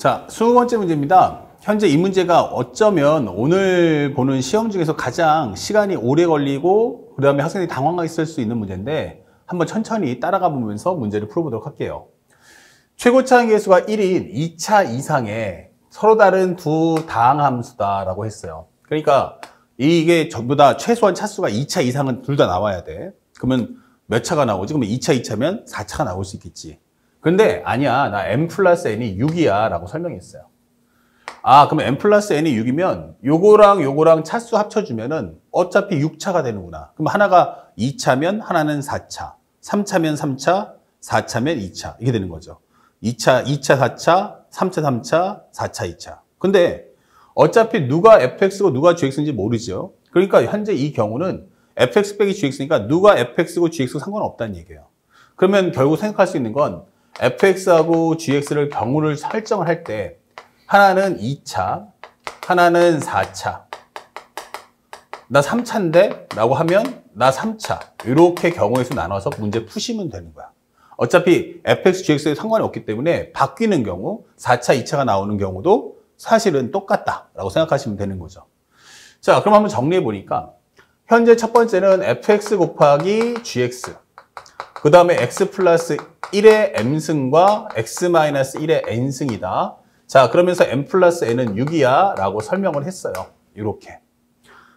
자, 20번째 문제입니다. 현재 이 문제가 어쩌면 오늘 보는 시험 중에서 가장 시간이 오래 걸리고 그 다음에 학생들이 당황하게 쓸 수 있는 문제인데 한번 천천히 따라가 보면서 문제를 풀어보도록 할게요. 최고차항 계수가 1인 2차 이상의 서로 다른 두 다항함수다 라고 했어요. 그러니까 이게 전부 다 최소한 차수가 2차 이상은 둘 다 나와야 돼. 그러면 몇 차가 나오지? 그러면 2차, 2차면 4차가 나올 수 있겠지. 근데 아니야, 나 m 플러스 n이 6이야 라고 설명했어요. 아, 그러면 m 플러스 n이 6이면 요거랑 요거랑 차수 합쳐주면은 어차피 6차가 되는구나. 그럼 하나가 2차면 하나는 4차, 3차면 3차, 4차면 2차 이게 되는 거죠. 2차, 2차 4차, 3차 3차, 4차 2차. 근데 어차피 누가 fx고 누가 gx인지 모르죠. 그러니까 현재 이 경우는 fx 빼기 gx니까 누가 fx고 gx고 상관없다는 얘기예요. 그러면 결국 생각할 수 있는 건 fx하고 gx를 경우를 설정을 할 때 하나는 2차, 하나는 4차, 나 3차인데? 라고 하면 나 3차. 이렇게 경우의 수 나눠서 문제 푸시면 되는 거야. 어차피 fx, gx에 상관이 없기 때문에 바뀌는 경우 4차, 2차가 나오는 경우도 사실은 똑같다라고 생각하시면 되는 거죠. 자, 그럼 한번 정리해 보니까 현재 첫 번째는 fx 곱하기 gx, 그 다음에 x 플러스 1의 m승과 x 마이너스 1의 n승이다. 자, 그러면서 m 플러스 n은 6이야 라고 설명을 했어요. 이렇게.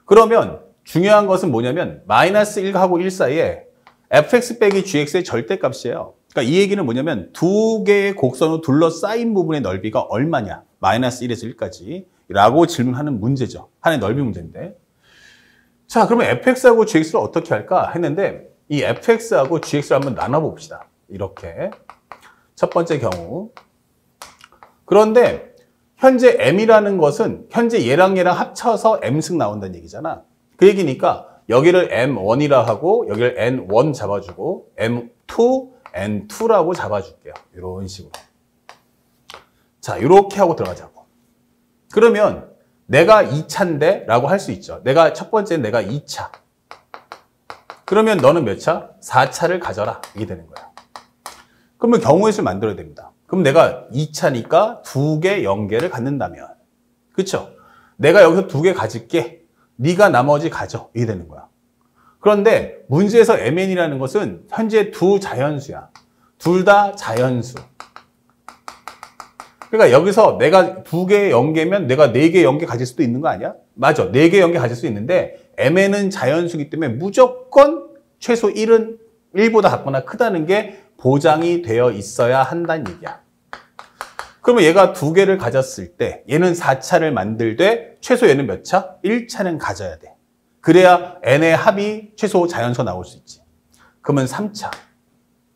그러면 중요한 것은 뭐냐면 마이너스 1하고 1 사이에 fx 빼기 gx의 절대값이에요. 그러니까 이 얘기는 뭐냐면 두 개의 곡선으로 둘러싸인 부분의 넓이가 얼마냐. 마이너스 1에서 1까지 라고 질문하는 문제죠. 하나의 넓이 문제인데. 자, 그러면 fx하고 gx를 어떻게 할까 했는데 이 fx하고 gx를 한번 나눠봅시다. 이렇게. 첫 번째 경우. 그런데 현재 m이라는 것은 현재 얘랑 합쳐서 m승 나온다는 얘기잖아. 그 얘기니까 여기를 m1이라 하고 여기를 n1 잡아주고 m2, n2라고 잡아줄게요. 이런 식으로. 자, 이렇게 하고 들어가자고. 그러면 내가 2차인데? 라고 할 수 있죠. 첫 번째는 내가 2차. 그러면 너는 몇 차? 4차를 가져라. 이게 되는 거야. 그러면 경우의 수를 만들어야 됩니다. 그럼 내가 2차니까 2개, 0개를 갖는다면. 그쵸? 내가 여기서 2개 가질게. 네가 나머지 가져. 이게 되는 거야. 그런데 문제에서 mn이라는 것은 현재 두 자연수야. 둘 다 자연수. 그러니까 여기서 내가 2개, 0개면 내가 4개, 0개 가질 수도 있는 거 아니야? 맞아. 4개, 0개 가질 수 있는데 mn은 자연수이기 때문에 무조건 최소 1은 1보다 작거나 크다는 게 보장이 되어 있어야 한다는 얘기야. 그러면 얘가 2개를 가졌을 때 얘는 4차를 만들 때 최소 얘는 몇 차? 1차는 가져야 돼. 그래야 n의 합이 최소 자연수가 나올 수 있지. 그러면 3차.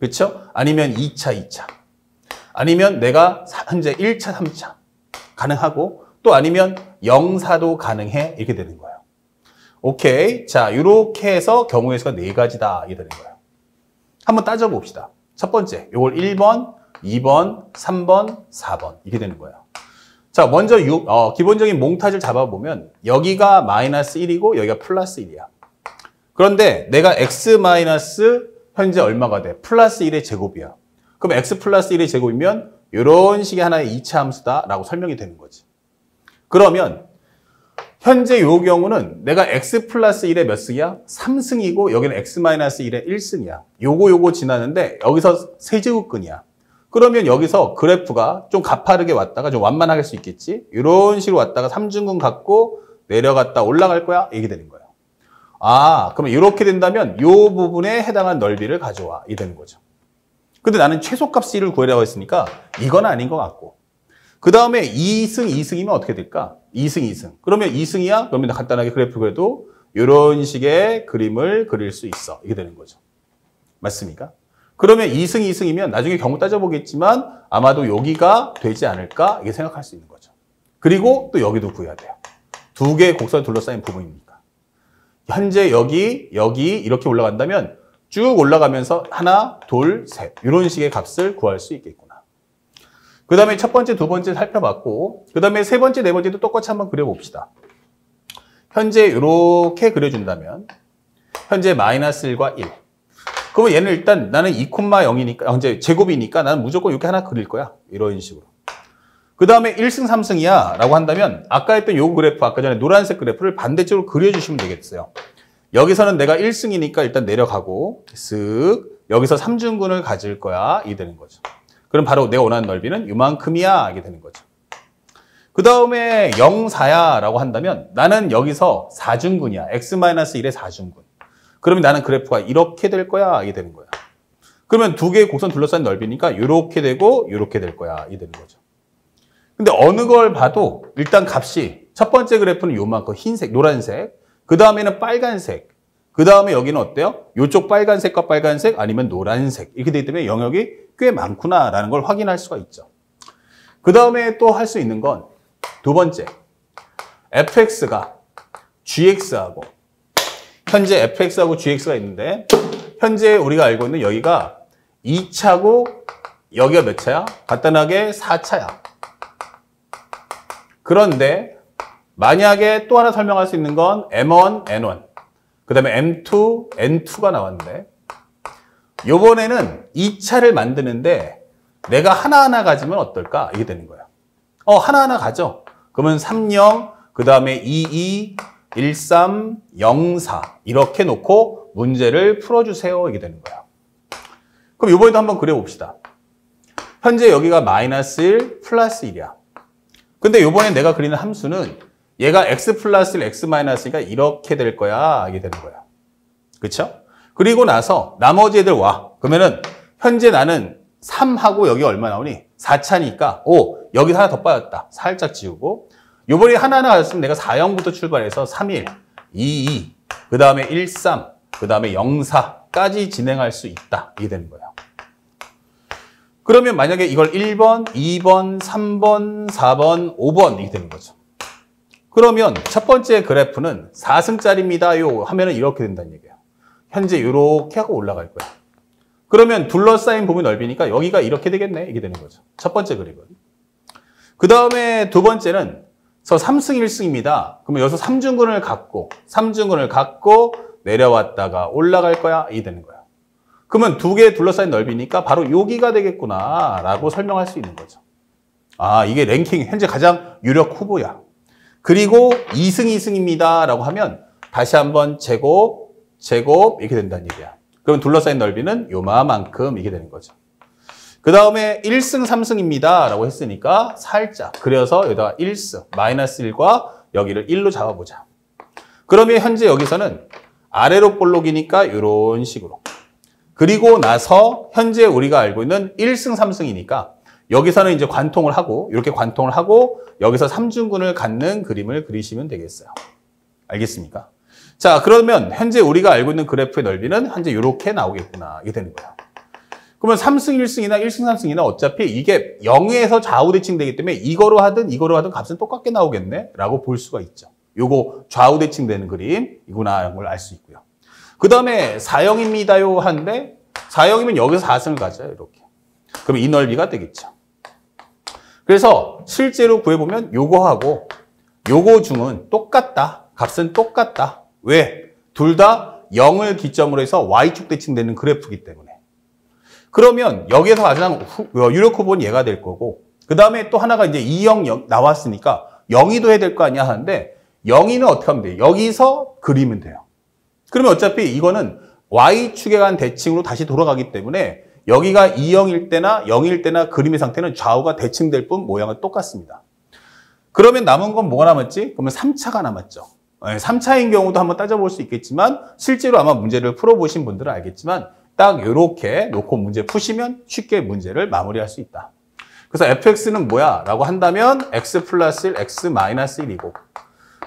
그렇죠? 아니면 2차, 2차. 아니면 내가 현재 1차, 3차 가능하고 또 아니면 0사도 가능해. 이렇게 되는 거예요. 오케이. 자, 이렇게 해서 경우의 수가 4가지다. 이게 되는 거예요. 한번 따져봅시다. 첫 번째, 요걸 1번, 2번, 3번, 4번 이렇게 되는 거예요. 자, 먼저 기본적인 몽타주를 잡아보면 여기가 마이너스 1이고 여기가 플러스 1이야. 그런데 내가 x 마이너스 현재 얼마가 돼? 플러스 1의 제곱이야. 그럼 x 플러스 1의 제곱이면 이런 식의 하나의 2차 함수다라고 설명이 되는 거지. 그러면 현재 요 경우는 내가 x 플러스 1의 몇 승이야? 3승이고 여기는 x 마이너스 1의 1승이야. 요거 지나는데 여기서 세제곱근이야. 그러면 여기서 그래프가 좀 가파르게 왔다가 좀 완만하게 할 수 있겠지? 이런 식으로 왔다가 삼중근 갖고 내려갔다 올라갈 거야? 이게 되는 거예요. 아, 그러면 이렇게 된다면 요 부분에 해당한 넓이를 가져와. 이게 되는 거죠. 근데 나는 최소값 C를 구하려고 했으니까 이건 아닌 것 같고. 그 다음에 2승, 2승이면 어떻게 될까? 2승, 2승. 그러면 2승이야? 그러면 간단하게 그래프 그래도 이런 식의 그림을 그릴 수 있어. 이게 되는 거죠. 맞습니까? 그러면 2승, 2승이면 나중에 경우 따져보겠지만 아마도 여기가 되지 않을까? 이게 생각할 수 있는 거죠. 그리고 또 여기도 구해야 돼요. 2개의 곡선을 둘러싸인 부분이니까. 현재 여기 이렇게 올라간다면 쭉 올라가면서 하나, 둘, 셋 이런 식의 값을 구할 수 있겠구나. 그 다음에 첫 번째, 두 번째 살펴봤고 그 다음에 세 번째, 네 번째도 똑같이 한번 그려봅시다. 현재 이렇게 그려준다면 현재 마이너스 1과 1. 그러면 얘는 일단 나는 2,0이니까 현재 제곱이니까 나는 무조건 이렇게 하나 그릴 거야. 이런 식으로. 그 다음에 1승 3승이야 라고 한다면 아까 했던 요 그래프, 아까 전에 노란색 그래프를 반대쪽으로 그려주시면 되겠어요. 여기서는 내가 1승이니까 일단 내려가고 쓱 여기서 3중근을 가질 거야 이 되는 거죠. 그럼 바로 내가 원하는 넓이는 이만큼이야 이게 되는 거죠. 그 다음에 0, 4야 라고 한다면 나는 여기서 4중근이야. x-1의 4중근. 그러면 나는 그래프가 이렇게 될 거야 이게 되는 거야. 그러면 두 개의 곡선 둘러싼 넓이니까 이렇게 되고 이렇게 될 거야 이게 되는 거죠. 근데 어느 걸 봐도 일단 값이 첫 번째 그래프는 요만큼 흰색, 노란색, 그 다음에는 빨간색, 그 다음에 여기는 어때요? 이쪽 빨간색과 빨간색 아니면 노란색 이렇게 되기 때문에 영역이 꽤 많구나라는 걸 확인할 수가 있죠. 그 다음에 또 할 수 있는 건 두 번째, fx가 gx하고 현재 fx하고 gx가 있는데 현재 우리가 알고 있는 여기가 2차고 여기가 몇 차야? 간단하게 4차야. 그런데 만약에 또 하나 설명할 수 있는 건 M1, N1, 그 다음에 M2, N2가 나왔는데 요번에는 2차를 만드는데 내가 하나하나 가지면 어떨까? 이게 되는 거예요. 하나하나 가죠. 그러면 30, 그 다음에 22, 13, 04 이렇게 놓고 문제를 풀어주세요. 이게 되는 거예요. 그럼 이번에도 한번 그려봅시다. 현재 여기가 마이너스 1, 플러스 1이야. 근데 이번에 내가 그리는 함수는 얘가 x 플러스 1, x 마이너스 1가 이렇게 될 거야. 이게 되는 거야. 그쵸? 그리고 나서 나머지 애들 와. 그러면은 현재 나는 3하고 여기 얼마 나오니? 4차니까 여기서 하나 더 빠졌다. 살짝 지우고 요번에 하나하나 가졌으면 내가 4형부터 출발해서 31, 22, 그 다음에 13, 그 다음에 04까지 진행할 수 있다. 이게 되는 거예요. 그러면 만약에 이걸 1번, 2번, 3번, 4번, 5번 이렇게 되는 거죠. 그러면 첫 번째 그래프는 4승짜리입니다. 하면은 이렇게 된다는 얘기예요. 현재 이렇게 하고 올라갈 거예요. 그러면 둘러싸인 부분 넓이니까 여기가 이렇게 되겠네. 이게 되는 거죠. 첫 번째 그래프. 그 다음에 두 번째는 3승 1승입니다. 그러면 여기서 3중근을 갖고 내려왔다가 올라갈 거야. 이게 되는 거야. 그러면 두 개 둘러싸인 넓이니까 바로 여기가 되겠구나 라고 설명할 수 있는 거죠. 이게 랭킹 현재 가장 유력 후보야. 그리고 2승 2승입니다 라고 하면 다시 한번 제곱 이렇게 된다는 얘기야. 그러면 둘러싸인 넓이는 요만큼 이게 되는 거죠. 그 다음에 1승 3승입니다 라고 했으니까 살짝 그려서 여기다가 1승 마이너스 1과 여기를 1로 잡아보자. 그러면 현재 여기서는 아래로 볼록이니까 이런 식으로. 그리고 나서 현재 우리가 알고 있는 1승 3승이니까 여기서는 이제 관통을 하고 이렇게 관통을 하고 여기서 3중근을 갖는 그림을 그리시면 되겠어요. 알겠습니까? 자, 그러면 현재 우리가 알고 있는 그래프의 넓이는 현재 이렇게 나오겠구나. 이게 되는 거야. 그러면 3승 1승이나 1승 3승이나 어차피 이게 0에서 좌우 대칭되기 때문에 이거로 하든 값은 똑같게 나오겠네 라고 볼 수가 있죠. 요거 좌우 대칭되는 그림이구나 라는 걸 알 수 있고요. 그 다음에 4형입니다요 하는데 4형이면 여기서 4승을 가져요. 이렇게. 그럼 이 넓이가 되겠죠. 그래서 실제로 구해보면 요거하고 요거 중은 똑같다. 값은 똑같다. 왜? 둘 다 0을 기점으로 해서 Y축 대칭되는 그래프이기 때문에. 그러면 여기에서 가장 유력 후보는 얘가 될 거고 그 다음에 또 하나가 이제 2형 나왔으니까 0이도 해야 될 거 아니야 하는데 0이는 어떻게 하면 돼요? 여기서 그리면 돼요. 그러면 어차피 이거는 Y축에 간 대칭으로 다시 돌아가기 때문에 여기가 2형일 때나 0일 때나 그림의 상태는 좌우가 대칭될 뿐 모양은 똑같습니다. 그러면 남은 건 뭐가 남았지? 그러면 3차가 남았죠. 3차인 경우도 한번 따져볼 수 있겠지만 실제로 아마 문제를 풀어보신 분들은 알겠지만 딱 이렇게 놓고 문제 푸시면 쉽게 문제를 마무리할 수 있다. 그래서 fx는 뭐야? 라고 한다면 x 플러스 1, x 마이너스 1이고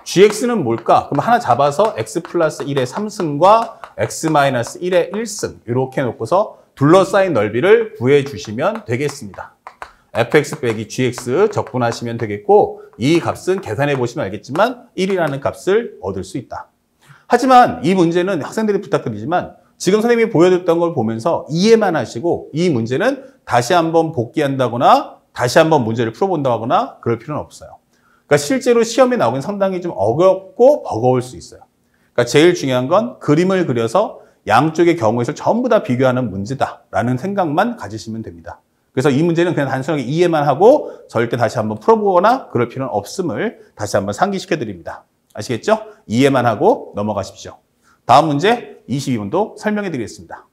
gx는 뭘까? 그럼 하나 잡아서 x 플러스 1의 3승과 x 마이너스 1의 1승 이렇게 놓고서 둘러싸인 넓이를 구해주시면 되겠습니다. fx 빼기 gx 적분하시면 되겠고 이 값은 계산해 보시면 알겠지만 1이라는 값을 얻을 수 있다. 하지만 이 문제는 학생들이 부탁드리지만 지금 선생님이 보여줬던 걸 보면서 이해만 하시고 이 문제는 다시 한번 복귀한다거나 다시 한번 문제를 풀어본다거나 그럴 필요는 없어요. 그러니까 실제로 시험에 나오긴 상당히 좀 어렵고 버거울 수 있어요. 그러니까 제일 중요한 건 그림을 그려서 양쪽의 경우의 수를 전부 다 비교하는 문제다라는 생각만 가지시면 됩니다. 그래서 이 문제는 그냥 단순하게 이해만 하고 절대 다시 한번 풀어보거나 그럴 필요는 없음을 다시 한번 상기시켜 드립니다. 아시겠죠? 이해만 하고 넘어가십시오. 다음 문제 22번도 설명해 드리겠습니다.